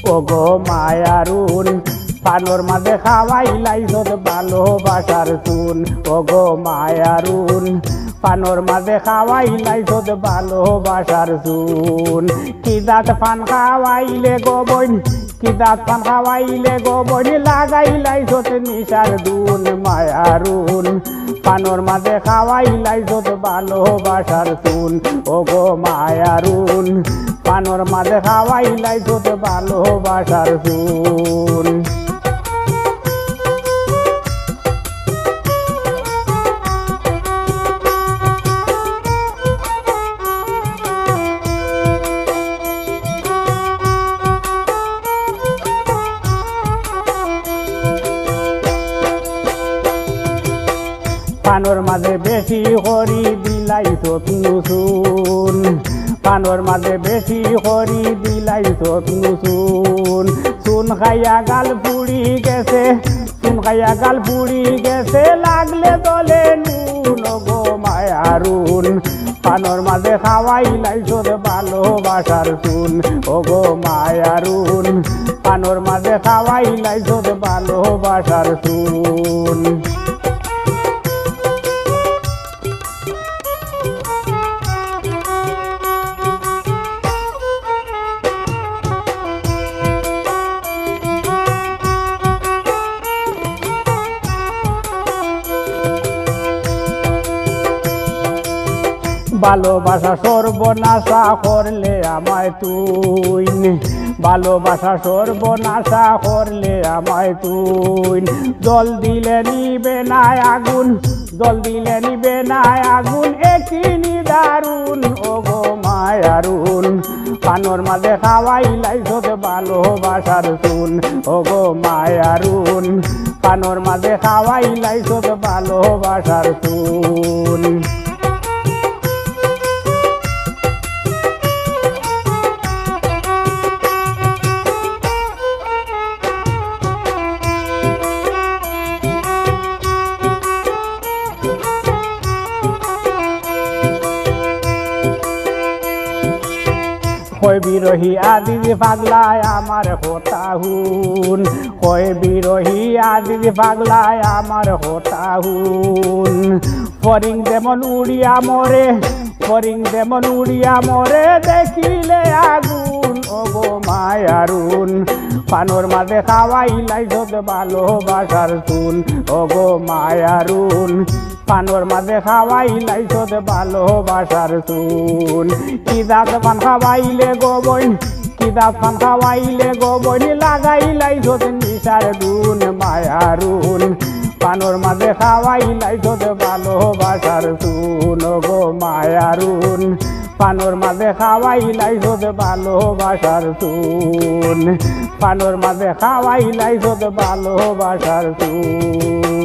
ওগো মায়ারুন পানোর মাঝে খাওয়াইলাই যত ভালোবাসার চুন ওগো মায়ারুন পানোর মাঝে খাওয়াইলাই যত ভালোবাসার চুন কি দাঁত পান খাওয়াইলে গো বইন কি দাঁত পান খাওয়াইলে গো বইন লাগাইলাই যত নিশার দুন মায়ারুন পানোর মাঝে খাওয়াইলাই যত ভালোবাসার চুন ওগো মায়ারুন পানোর মাঝে খাওয়াইলাই যত ভালোবাসার চুন পানোর মাঝে বেশি করি দিলাই চুন পানোর মাঝে বেশি করি দিলাই চুন চুন খাইয়া গাল পুড়ি গেছে চুন খাইয়া গাল পুড়ি গেছে লাগলে দলে নুন গো মায়ারুন পানোর মাঝে খাওয়াইলাই চোদ ভালোবাসার চুন ও গো মায়ারুন পানোর মাঝে খাওয়াইলাই চোদ ভালোবাসার চুন ভালোবাসা সর্বনাশা করলে আমায় তুই ভালোবাসা সর্বনাশা করলে আমায় তুই জল দিলে নিবে না আগুন জল দিলে নিবে না আগুন একই নিদারুন ও গো মায়ারুন পানোর মাঝে খাওয়াইলাই যত ভালোবাসার চুন ও গো মায়ারুন পানোর মাঝে খাওয়াইলাই যত ভালোবাসার চুন কয় বিরোহী আদি পাগলায় আমার হতা হুন কয় বিরোহী আদি পাগলায় আমার হতা হুন ফরিং যেমন উড়িয়া মরে ফরিং যেমন উড়িয়া মরে দেখিলে আগুন ও গো মায়ারুন পানোর মাঝে খাওয়াইলাই যত ভালোবাসার চুন ও গো মায়ারুন পানোর মাঝে খাওয়াইলাই যত ভালোবাসার চুন কি দাঁত পান খাওয়াইলে গো বইন কি দাঁত পান খাওয়াইলে গো বইন লাগাইলাই যত নিশার দুন মায়ারুন পানোর মাঝে খাওয়াইলাই যত ভালোবাসার চুন ও গো মায়ারুন পানোর মাঝে খাওয়াইলাই যত ভালোবাসার চুন পানোর মাঝে খাওয়াইলাই যত ভালোবাসার চুন